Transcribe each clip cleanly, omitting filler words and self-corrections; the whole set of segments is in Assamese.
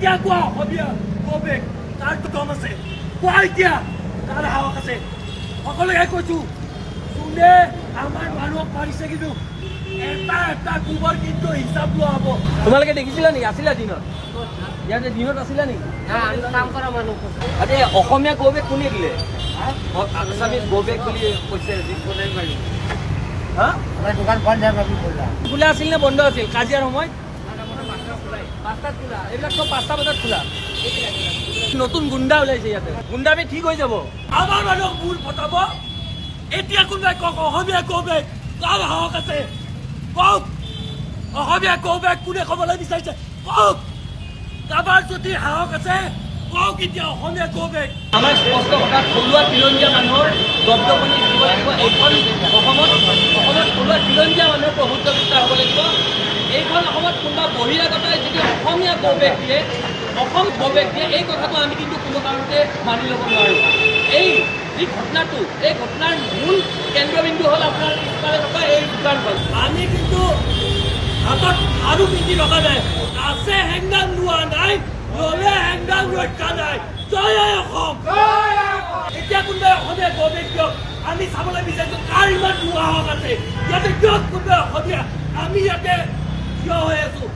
এতিয়া কোৱা অসমীয়া গৌবেগ তাৰ দম আছে, কোৱা এতিয়া তাৰ সাহস আছে। সকলোকে কৈছো, যোনে আমাৰ মানুহক মাৰিছে কিন্তু এটা এটা কোবৰ কিন্তু হিচাপ লোৱা হ'ব। তোমালোকে দেখিছিলা নেকি? আছিলা দিনত? ইয়াতে দিনত আছিলা নেকি? কাম কৰা মানুহ আৰে অসমীয়া গৌবেগ কোনে দিলে? আছামিজ গৌবেগ বুলি কৈছে হা? দোকান বন্ধ খোলা আছিল নে বন্ধ আছিল? কাজিয়াৰ সময়ত 5টাত খোলা, এইবিলাক চব 5টা বজাত খোলা। নতুন গুণ্ডা ওলাইছে ইয়াতে, গুণ্ডাবি ঠিক হৈ যাব। আমাৰ মানুহক মূৰ ফটাব। এতিয়া কোনোবাই কওক অসমীয়া গৌবেগ কাৰ সাহস আছে? কওক অসমীয়া গৌবেগ কোনে ক'বলৈ বিচাৰিছে? কওক কাৰোবাৰ যদি সাহস আছে কওক এতিয়া অসমীয়া গৌবেগ। আমাৰ স্পষ্ট কথা, থলুৱা খিলঞ্জীয়া মানুহৰ দপদপনি দিব লাগিব। এইখন অসমত থলুৱা খিলঞ্জীয়া মানুহৰ প্ৰভুত্ব বিস্তাৰ হ'ব লাগিব। এইখন অসমত কোনোবা বহিৰাগতই যদি অসমীয়া গৌবেগ দিয়ে, অসম গৌবেগ দিয়ে, এই কথাটো আমি কিন্তু কোনো কাৰণতে মানি ল'ব নোৱাৰোঁ। এই যি ঘটনাটো, এই ঘটনাৰ মূল কেন্দ্ৰবিন্দু হ'ল আপোনাৰ পিছফালে থকা এই দোকানখন। আমি কিন্তু হাতত আৰু পিন্ধি ৰখা নাই, আছে হেংদাং লোৱা নাই, ল'লে হেংদাং ৰক্ষা নাই। জয় অসম। এতিয়া কোনোবাই অসমীয়া গৌবেগ দিয়ক, আমি চাবলৈ বিচাৰিছোঁ কাৰ ইমান দুঃসাহস আছে। ইয়াতে দিয়ক কোনোবাই অসমীয়া, আমি ইয়াতে থিয় হৈ আছোঁ।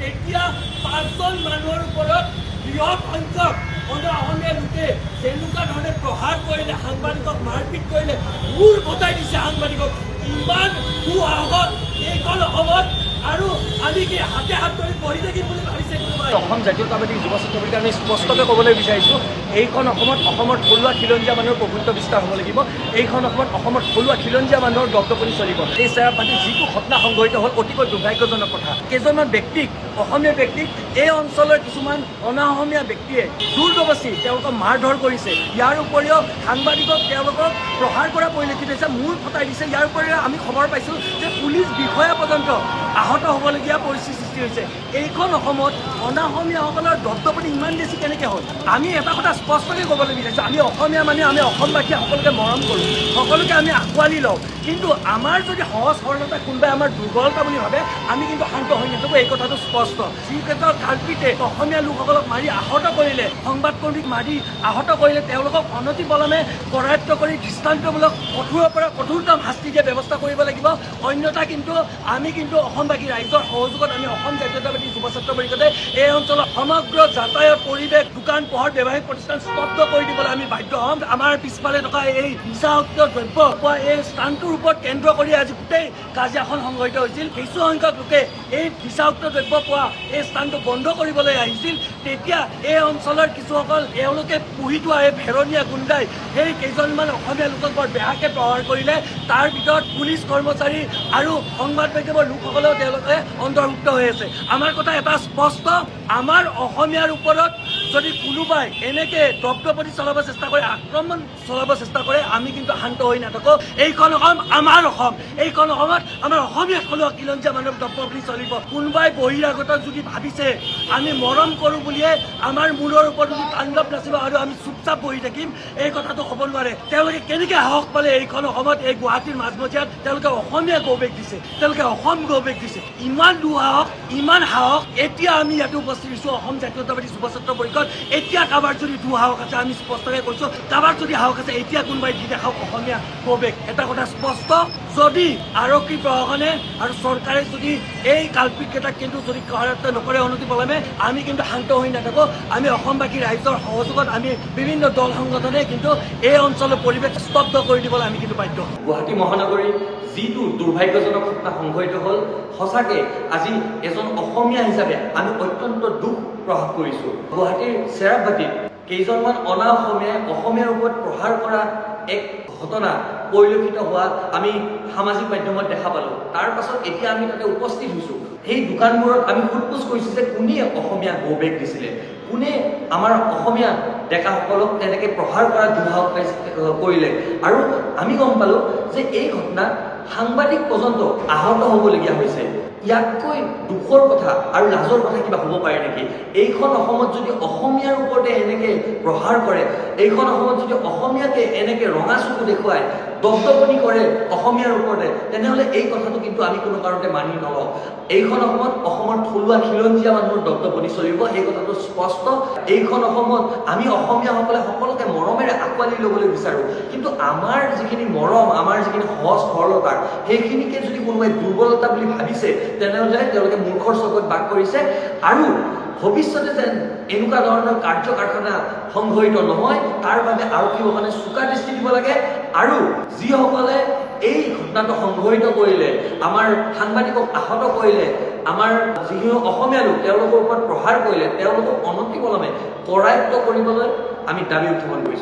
এতিয়া 5জন মানুহৰ ওপৰত বৃহৎ সংখ্যক অসমীয়া লোকে যেনেকুৱা ধৰণে প্ৰহাৰ কৰিলে, সাংবাদিকক মাৰপিট কৰিলে, মূৰ ফটাই দিছে সাংবাদিকক। ইমান দুঃসাহস এইখন অসমত, আৰু আমি কি হাতে হাত ধৰি বহি থাকিম বুলি ভাবিছে কোনোবাই? অসম জাতীয়তাবাদী যুৱ ছাত্ৰ বুলি আমি স্পষ্টকৈ ক'বলৈ বিচাৰিছোঁ, এইখন অসমত অসমৰ থলুৱা খিলঞ্জীয়া মানুহৰ প্ৰভুত্ব বিস্তাৰ হ'ব লাগিব। এইখন অসমত অসমৰ থলুৱা খিলঞ্জীয়া মানুহৰ দপদপনি চলিব। এই চেৰাপাতি যিটো ঘটনা সংঘটিত হ'ল অতিকৈ দুৰ্ভাগ্যজনক কথা। কেইজনমান ব্যক্তিক, অসমীয়া ব্যক্তিক এই অঞ্চলৰ কিছুমান অনা অসমীয়া ব্যক্তিয়ে জোৰ জবস্তি তেওঁলোকক মাৰধৰ কৰিছে। ইয়াৰ উপৰিও সাংবাদিকক তেওঁলোকক প্ৰহাৰ কৰা পৰিলক্ষিত হৈছে, মূৰ ফটাই দিছে। ইয়াৰ উপৰিও আমি খবৰ পাইছোঁ যে পুলিচ বিষয়া পৰ্যন্ত আহত হ'বলগীয়া পৰিস্থিতিৰ সৃষ্টি হৈছে। এইখন অসমত অনা অসমীয়াসকলৰ দপদপনি ইমান বেছি কেনেকৈ হ'ল? আমি এটা কথা স্পষ্টকৈ ক'বলৈ বিচাৰিছোঁ, আমি অসমীয়া মানুহ, আমি অসমবাসী সকলোকে মৰম কৰোঁ, সকলোকে আমি আঁকোৱালি লওঁ। কিন্তু আমাৰ যদি সহজ সৰলতা কোনোবাই আমাৰ দুৰ্বলতা বুলি ভাবে, আমি কিন্তু শান্ত হৈ নাথাকোঁ। এই কথাটো স্পষ্ট। যিকেইজন কাল্পিতে অসমীয়া লোকসকলক মাৰি আহত কৰিলে, সংবাদকৰ্মীক মাৰি আহত কৰিলে, তেওঁলোকক অনতি পলমে কৰায়ত্ব কৰি দৃষ্টান্তমূলক কঠোৰৰ পৰা কঠোৰতম শাস্তি দিয়া ব্যৱস্থা কৰিব লাগিব। অন্যথা কিন্তু আমি কিন্তু অসমবাসী ৰাইজৰ সহযোগত আমি অসম জাতীয়তাবাদী যুৱ ছাত্ৰ পৰিষদে এই অঞ্চলত সমগ্ৰ যাতায়াত পৰিৱেশ, দোকান পোহাৰ, ব্যৱসায়িক প্ৰতিষ্ঠান স্তব্ধ কৰি দিবলৈ আমি বাধ্য হ'ম। আমাৰ পিছফালে থকা এই নিচাযুক্ত দ্ৰব্য পোৱা এই স্থানটোৰ ওপৰত কেন্দ্ৰ কৰি আজি গোটেই কাজিয়াখন সংঘটিত হৈছিল। কিছু সংখ্যক লোকে এই নিচাযুক্ত দ্ৰব্য পোৱা এই স্থানটো বন্ধ কৰিবলৈ আহিছিল। তেতিয়া এই অঞ্চলৰ কিছুসকল এওঁলোকে পুহি থোৱা এই ভেৰণীয়া গুণ্ডাই সেই কেইজনমান অসমীয়া লোকক বৰ বেয়াকৈ প্ৰহাৰ কৰিলে। তাৰ ভিতৰত পুলিচ কৰ্মচাৰী আৰু সংবাদ মাধ্যমৰ লোকসকলেও তেওঁলোকে অন্তৰ্ভুক্ত হৈ আছে। আমাৰ কথা এটা স্পষ্ট, আমাৰ অসমীয়াৰ ওপৰত যদি কোনোবাই এনেকে দপদপনি চলাব চেষ্টা কৰে, আক্ৰমণ চলাব চেষ্টা কৰে, আমি কিন্তু শান্ত হৈ নাথাকোঁ। এইখন অসম আমাৰ অসম। এইখন অসমত আমাৰ অসমীয়া থলুৱা খিলঞ্জীয়া মানুহৰ দপদপনি চলিব। কোনোবাই বহিৰাগত যদি ভাবিছে আমি মৰম কৰোঁ বুলিয়ে আমাৰ মূৰৰ ওপৰত যদি তাণ্ডৱ নাচিব আৰু আমি চুপচাপ বহি থাকিম, এই কথাটো হ'ব নোৱাৰে। তেওঁলোকে কেনেকৈ সাহস পালে এইখন অসমত, এই গুৱাহাটীৰ মাজমজিয়াত তেওঁলোকে অসমীয়া গৌবেগ দিছে, তেওঁলোকে অসম গৌবেগ দিছে। ইমান দুঃসাহস, ইমান সাহস। এতিয়া আমি ইয়াতে উপস্থিত হৈছোঁ অসম জাতীয়তাবাদী যুৱ ছাত্ৰ পৰিষদ। এতিয়া কাৰোবাৰ যদি দুঃসাহস আছে, আমি স্পষ্টকৈ কৈছোঁ, কাৰোবাৰ যদি সাহস আছে এতিয়া কোনোবাই দি দেখাওক অসমীয়া গৌবেগ। এটা কথা স্পষ্ট, যদি আৰক্ষী প্ৰশাসনে আৰু চৰকাৰে যদি এই কাল্পিতকেইটাক কিন্তু যদি কৰায়ত্ব নকৰে অনতি পলমে, আমি কিন্তু শান্ত হৈ নাথাকোঁ। আমি অসমবাসী ৰাইজৰ সহযোগত আমি বিভিন্ন দল সংগঠনে কিন্তু এই অঞ্চলৰ পৰিৱেশ স্তব্ধ কৰি দিবলৈ আমি কিন্তু বাধ্য। গুৱাহাটী মহানগৰীত যিটো দুৰ্ভাগ্যজনক ঘটনা সংঘটিত হ'ল, সঁচাকৈ আজি এজন অসমীয়া হিচাপে আমি অত্যন্ত দুখ প্ৰকাশ কৰিছোঁ। গুৱাহাটীৰ চেৰাপাতিত কেইজনমান অনা অসমীয়াই অসমীয়াৰ ওপৰত প্ৰহাৰ কৰা এক ঘটনা পৰিলক্ষিত হোৱা আমি সামাজিক মাধ্যমত দেখা পালোঁ। তাৰ পাছত এতিয়া আমি তাতে উপস্থিত হৈছোঁ। সেই দোকানবোৰত আমি সোধপোছ কৰিছোঁ যে কোনে অসমীয়া গৌবেগ দিছিলে, কোনে আমাৰ অসমীয়া ডেকাসকলক তেনেকৈ প্ৰহাৰ কৰা দুঃসাহস কৰিলে। আৰু আমি গম পালোঁ যে এই ঘটনাত সাংবাদিক পৰ্যন্ত আহত হ'বলগীয়া হৈছে। ইয়াতকৈ দুখৰ কথা আৰু লাজৰ কথা কিবা হ'ব পাৰে নেকি? এইখন অসমত যদি অসমীয়াৰ ওপৰতে এনেকে প্ৰহাৰ কৰে, এইখন অসমত যদি অসমীয়াকে এনেকে ৰঙা চকু দেখুৱায়, দপদপনি কৰে অসমীয়াৰ ওপৰতে, তেনেহ'লে এই কথাটো কিন্তু আমি কোনো কাৰণতে মানি নলওঁ। এইখন অসমত অসমৰ থলুৱা খিলঞ্জীয়া মানুহৰ দপদপনি চলিব, এই কথাটো স্পষ্ট। এইখন অসমত আমি অসমীয়াসকলে সকলোকে মৰমেৰে আঁকোৱালি ল'বলৈ বিচাৰোঁ, কিন্তু আমাৰ যিখিনি মৰম, আমাৰ যিখিনি সহজ সৰলতা, সেইখিনিকে যদি কোনোবাই দুৰ্বলতা বুলি ভাবিছে, তেনেহ'লে তেওঁলোকে মূৰ্খৰ চকুত বাস কৰিছে। আৰু ভৱিষ্যতে যেন এনেকুৱা ধৰণৰ কাৰ্য কাৰখানা সংঘটিত নহয়, তাৰ বাবে আৰক্ষীসকলে চোকা দৃষ্টি দিব লাগে। আৰু যিসকলে এই ঘটনাটো সংঘটিত কৰিলে, আমাৰ সাংবাদিকক আহত কৰিলে, আমাৰ যিখিনি অসমীয়া লোক তেওঁলোকৰ ওপৰত প্ৰহাৰ কৰিলে, তেওঁলোকক অনতিপলমে কৰায়ত্ব কৰিবলৈ আমি দাবী উত্থাপন কৰিছোঁ।